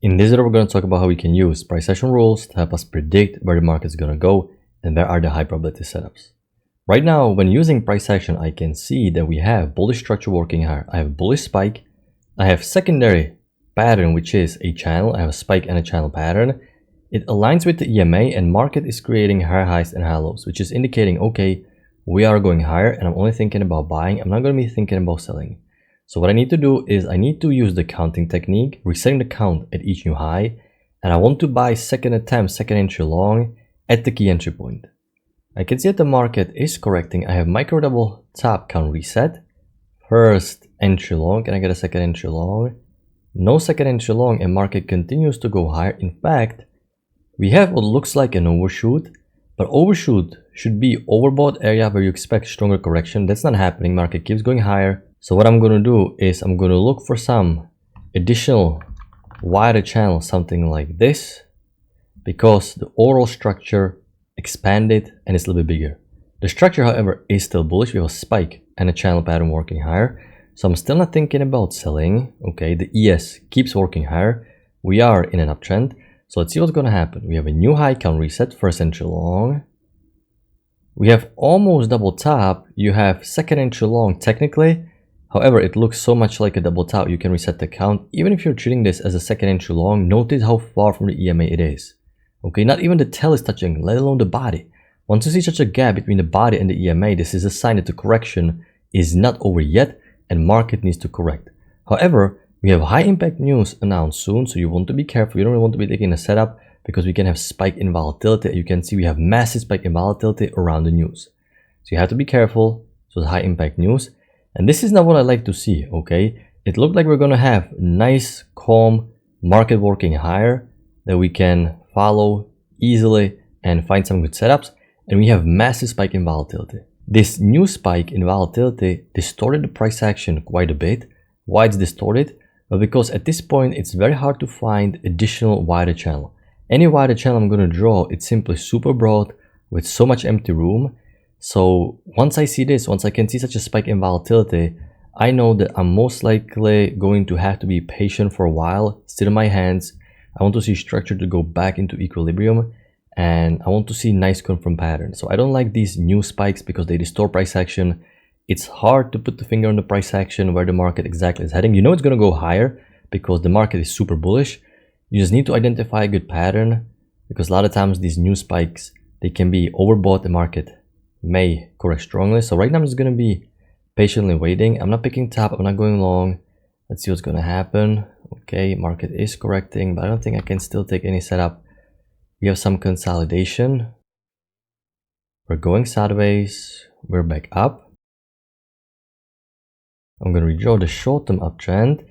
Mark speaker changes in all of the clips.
Speaker 1: In this video, we're going to talk about how we can use price action rules to help us predict where the market is going to go and where are the high probability setups. Right now, when using price action, I can see that we have bullish structure working higher. I have bullish spike. I have secondary pattern, which is a channel. I have a spike and a channel pattern. It aligns with the EMA and market is creating higher highs and higher lows, which is indicating, okay, we are going higher and I'm only thinking about buying. I'm not going to be thinking about selling. So what I need to do is I need to use the counting technique, resetting the count at each new high, and I want to buy second attempt, second entry long at the key entry point. I can see that the market is correcting. I have micro double top count reset. First entry long, can I get a second entry long? No second entry long, and market continues to go higher. In fact, we have what looks like an overshoot, but overshoot should be overbought area where you expect stronger correction. That's not happening. Market keeps going higher. So what I'm going to do is I'm going to look for some additional wider channel, something like this, because the overall structure expanded and it's a little bit bigger. The structure, however, is still bullish. We have a spike and a channel pattern working higher. So I'm still not thinking about selling. Okay, the ES keeps working higher. We are in an uptrend. So let's see what's going to happen. We have a new high count reset, first entry long. We have almost double top. You have second entry long technically. However, it looks so much like a double top, you can reset the count. Even if you're treating this as a second entry long, notice how far from the EMA it is. Okay, not even the tail is touching, let alone the body. Once you see such a gap between the body and the EMA, this is a sign that the correction is not over yet and market needs to correct. However, we have high impact news announced soon, so you want to be careful. You don't really want to be taking a setup because we can have spike in volatility. You can see we have massive spike in volatility around the news. So you have to be careful. So it's high impact news. And this is not what I like to see, okay? It looked like we're going to have nice, calm market working higher that we can follow easily and find some good setups. And we have massive spike in volatility. This new spike in volatility distorted the price action quite a bit. Why it's distorted? Well, because at this point, it's very hard to find additional wider channel. Any wider channel I'm going to draw, it's simply super broad with so much empty room. So once I see this, once I can see such a spike in volatility, I know that I'm most likely going to have to be patient for a while, sit in my hands. I want to see structure to go back into equilibrium and I want to see nice confirmed pattern. So I don't like these new spikes because they distort price action. It's hard to put the finger on the price action where the market exactly is heading. You know it's going to go higher because the market is super bullish. You just need to identify a good pattern because a lot of times these new spikes, they can be overbought. The market may correct strongly. So right now I'm just going to be patiently waiting. I'm not picking top. I'm not going long. Let's see what's going to happen. Okay, market is correcting, but I don't think I can still take any setup. We have some consolidation. We're going sideways. We're back up. I'm going to redraw the short-term uptrend,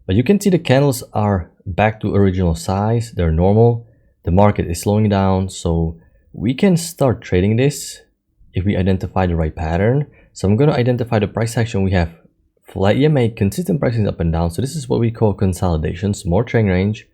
Speaker 1: but you can see the candles are back to original size. They're normal. The market is slowing down, so we can start trading this if we identify the right pattern. So I'm going to identify the price action. We have flat EMA, consistent pricing up and down. So this is what we call consolidation, small trend range.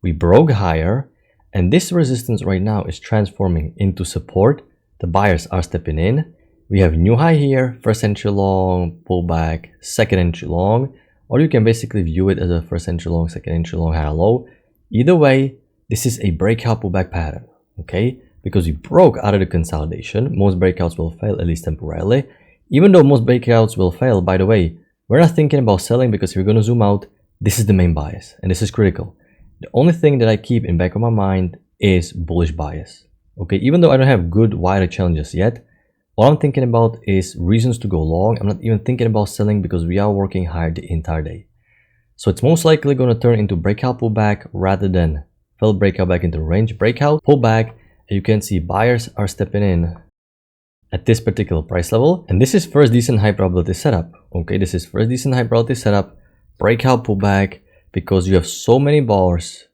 Speaker 1: We broke higher, and this resistance right now is transforming into support. The buyers are stepping in. We have new high here, first entry long, pullback, second entry long, or you can basically view it as a first entry long, second entry long, high low. Either way, this is a breakout pullback pattern, okay? Because we broke out of the consolidation. Most breakouts will fail, at least temporarily. Even though most breakouts will fail, by the way, we're not thinking about selling because if we're going to zoom out, this is the main bias, and this is critical. The only thing that I keep in back of my mind is bullish bias. Okay, even though I don't have good wider challenges yet, all I'm thinking about is reasons to go long. I'm not even thinking about selling because we are working higher the entire day. So it's most likely going to turn into breakout pullback rather than fail breakout back into range. Breakout, pullback. You can see buyers are stepping in at this particular price level. And this is first decent high probability setup. Okay, this is first decent high probability setup. Breakout pullback because you have so many bars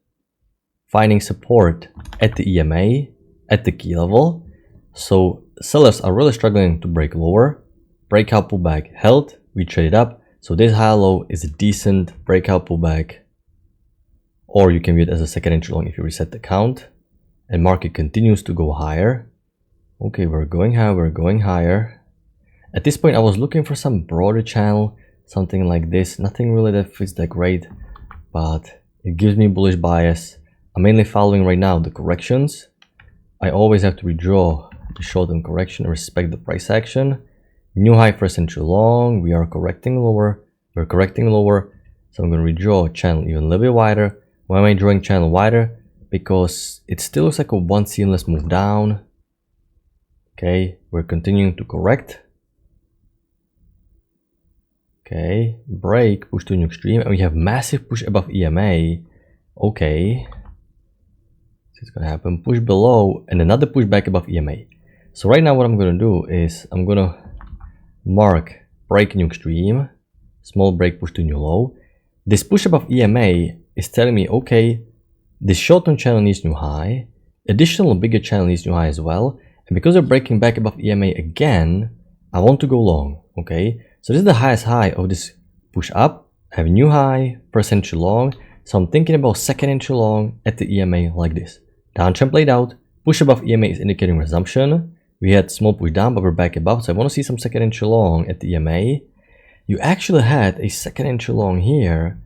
Speaker 1: finding support at the EMA, at the key level. So sellers are really struggling to break lower. Breakout pullback held. We traded up. So this high low is a decent breakout pullback. Or you can view it as a second entry long if you reset the count. And market continues to go higher. Okay, we're going higher, we're going higher. At this point, I was looking for some broader channel, something like this. Nothing really that fits that great, but It gives me bullish bias. I'm mainly following right now the corrections. I always have to redraw the short-term correction and respect the price action. New high first entry long. We are correcting lower. We're correcting lower. So I'm going to redraw channel even a little bit wider. Why am I drawing channel wider? Because it still looks like a one seamless move down. Okay, we're continuing to correct. Okay, break, push to new extreme, and we have massive push above EMA. Okay, so it's gonna happen. Push below and another push back above EMA. So right now what I'm gonna do is I'm gonna mark break new extreme, small break, push to new low. This push above EMA is telling me, okay, this short-term channel needs new high, additional bigger channel needs new high as well, and because they're breaking back above EMA again, I want to go long. Okay, so this is the highest high of this push up. I have a new high, first entry long, so I'm thinking about second entry long at the EMA like this. Downtrend played out, push above EMA is indicating resumption. We had small push down, but we're back above, so I want to see some second entry long at the EMA. You actually had a second entry long here,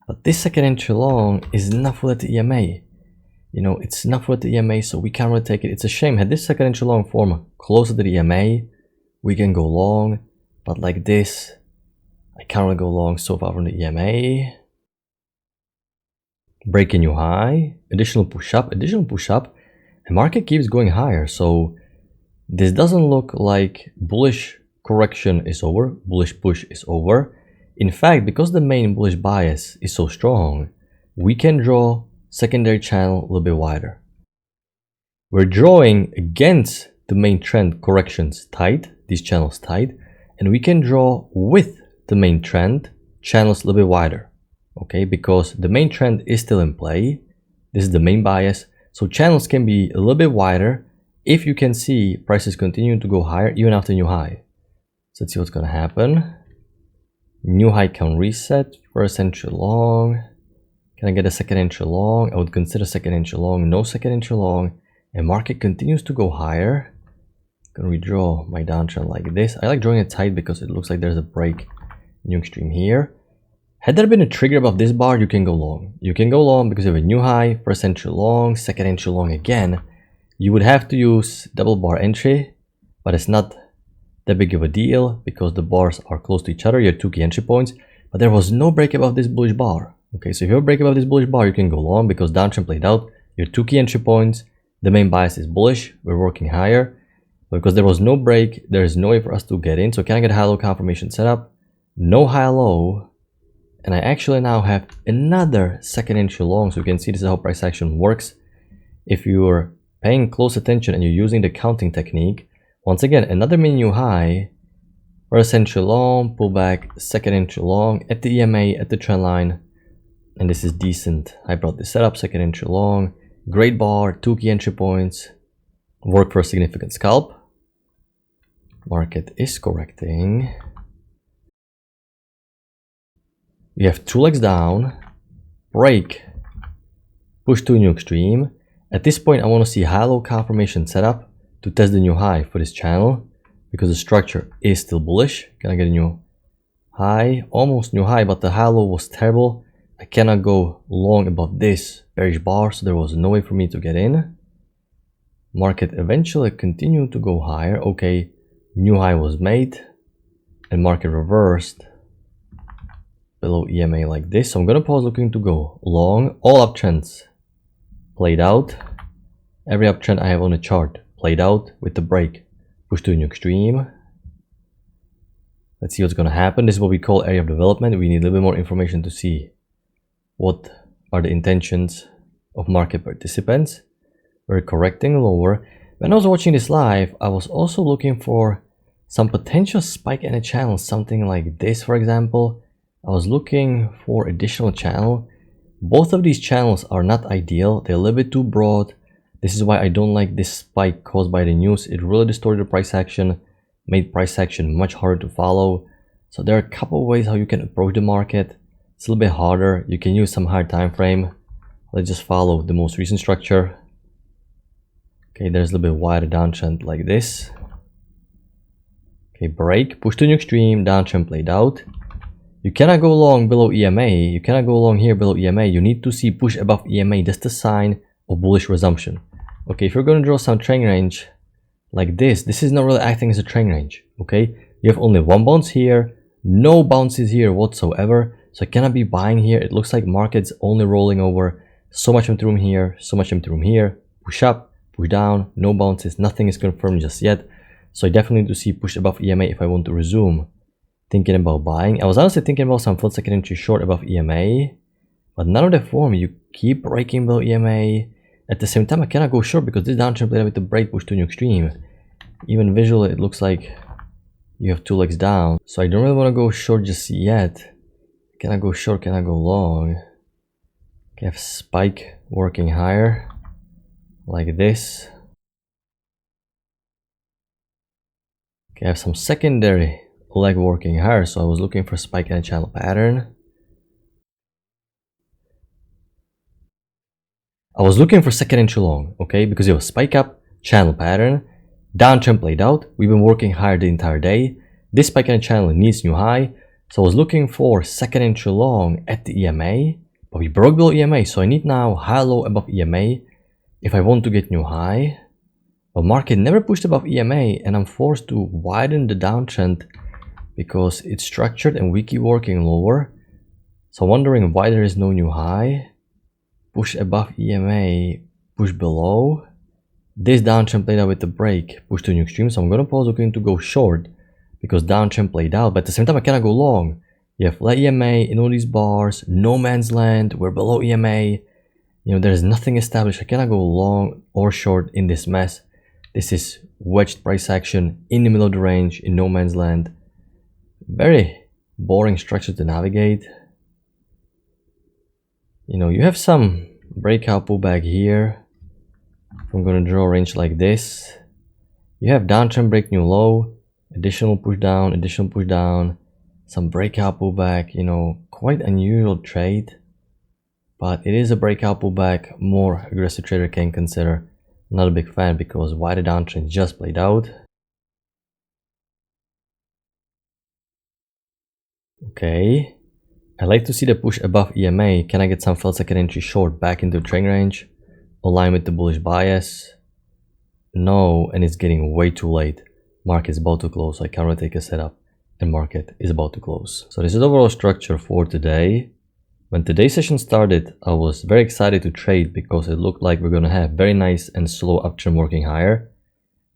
Speaker 1: but this second entry long is not full at the EMA. You know, it's not full at the EMA, so we can't really take it. It's a shame. Had this second entry long form closer to the EMA, we can go long, but like this, I can't really go long so far from the EMA. Break a new high, additional push up, and market keeps going higher. So this doesn't look like bullish correction is over, bullish push is over. In fact, because the main bullish bias is so strong, we can draw secondary channel a little bit wider. We're drawing against the main trend corrections tight, these channels tight, and we can draw with the main trend channels a little bit wider. Okay, because the main trend is still in play. This is the main bias, so channels can be a little bit wider if you can see prices continuing to go higher even after new high. So let's see what's gonna happen. New high can reset, first entry long. Can I get a second entry long? I would consider second entry long, no second entry long, and market continues to go higher. I'm gonna redraw my downtrend like this. I like drawing it tight because it looks like there's a break, new extreme here. Had there been a trigger above this bar, you can go long. You can go long because you have a new high, first entry long, second entry long again. You would have to use double bar entry, but it's not that big of a deal because the bars are close to each other. You have two key entry points, but there was no break above this bullish bar. Okay, so if you have a break above this bullish bar, you can go long because downtrend played out. Your two key entry points, the main bias is bullish. We're working higher. Because there was no break, there is no way for us to get in. So can I get a high-low confirmation setup? No high-low. And I actually now have another second entry long. So you can see this is how price action works. If you're paying close attention and you're using the counting technique, once again, another mini new high, first entry long, pullback, second entry long at the EMA, at the trend line. And this is decent. I brought this setup, second entry long, great bar, two key entry points, work for a significant scalp. Market is correcting. We have two legs down, break, push to a new extreme. At this point, I want to see high-low confirmation setup to test the new high for this channel because the structure is still bullish. Can I get a new high? Almost new high, but the high-low was terrible. I cannot go long above this bearish bar, so there was no way for me to get in. Market eventually continued to go higher. Okay, new high was made and market reversed below EMA like this. So I'm gonna pause looking to go long. All uptrends played out. Every uptrend I have on the chart played out with the break. Push to a new extreme. Let's see what's gonna happen. This is what we call area of development. We need a little bit more information to see what are the intentions of market participants. We're correcting lower. When I was watching this live, I was also looking for some potential spike in a channel, something like this, for example. I was looking for additional channel. Both of these channels are not ideal. They're a little bit too broad. This is why I don't like this spike caused by the news. It really distorted the price action, made price action much harder to follow. So there are a couple of ways how you can approach the market. It's a little bit harder. You can use some higher time frame. Let's just follow the most recent structure. Okay, there's a little bit wider downtrend like this. Okay, break, push to new extreme, downtrend played out. You cannot go long below EMA. You cannot go long here below EMA. You need to see push above EMA. That's the sign of bullish resumption. Okay, if you're going to draw some trend range like this is not really acting as a trend range. Okay, you have only one bounce here, no bounces here whatsoever. So I cannot be buying here. It looks like market's only rolling over. So much empty room here, so much empty room here. Push up, push down, no bounces. Nothing is confirmed just yet. So I definitely need to see push above EMA if I want to resume thinking about buying. I was honestly thinking about some full second entry short above EMA, but none of the form. You keep breaking below EMA. At the same time, I cannot go short because this downtrend played with the break push to new extreme. Even visually, it looks like you have two legs down. So I don't really want to go short just yet. Can I go short? Can I go long? Okay, I have spike working higher like this. Okay, I have some secondary leg working higher, so I was looking for spike and a channel pattern. I was looking for second entry long, okay, because you have a spike up, channel pattern, downtrend played out. We've been working higher the entire day. This spike and channel needs new high, so I was looking for second entry long at the EMA, but we broke below EMA, so I need now high low above EMA if I want to get new high. But market never pushed above EMA, and I'm forced to widen the downtrend because it's structured and we keep working lower. So I'm wondering why there is no new high. Push above EMA, push below. This downtrend played out with the break, push to new extreme. So I'm gonna pause looking to go short because downtrend played out, but at the same time I cannot go long. You have flat EMA in all these bars, no man's land, we're below EMA. You know, there's nothing established. I cannot go long or short in this mess. This is wedged price action in the middle of the range in no man's land. Very boring structure to navigate. You know, you have some breakout pullback here. I'm going to draw a range like this. You have downtrend break new low, additional push down, some breakout pullback. You know, quite unusual trade, but it is a breakout pullback. More aggressive trader can consider. Not a big fan because why the downtrend just played out. Okay, I like to see the push above EMA. Can I get some failed second entry short back into trend range? Align with the bullish bias? No, and it's getting way too late. Market's about to close, so I can't really take a setup, and market is about to close. So this is the overall structure for today. When today's session started, I was very excited to trade because it looked like we're going to have very nice and slow uptrend working higher.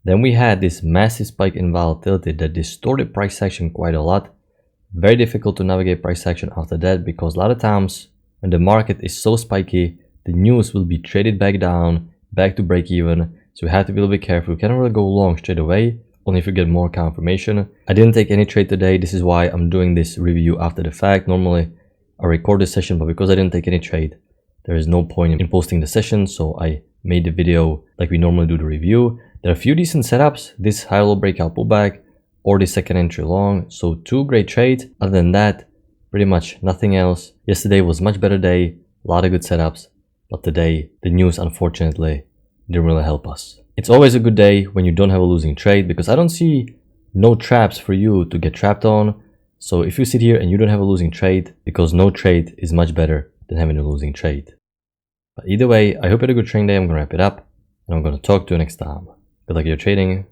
Speaker 1: Then we had this massive spike in volatility that distorted price action quite a lot. Very difficult to navigate price action after that because a lot of times when the market is so spiky, the news will be traded back down, back to break even. So we have to be a little bit careful. You cannot really go long straight away, only if you get more confirmation. I didn't take any trade today. This is why I'm doing this review after the fact. Normally I record this session, but because I didn't take any trade, there is no point in posting the session. So I made the video like we normally do the review. There are a few decent setups, this high-low breakout pullback or the second entry long. So two great trades. Other than that, pretty much nothing else. Yesterday was much better day, a lot of good setups, but today the news unfortunately didn't really help us. It's always a good day when you don't have a losing trade because I don't see no traps for you to get trapped on. So if you sit here and you don't have a losing trade, because no trade is much better than having a losing trade. But either way, I hope you had a good trading day. I'm going to wrap it up and I'm going to talk to you next time. Good luck with your trading.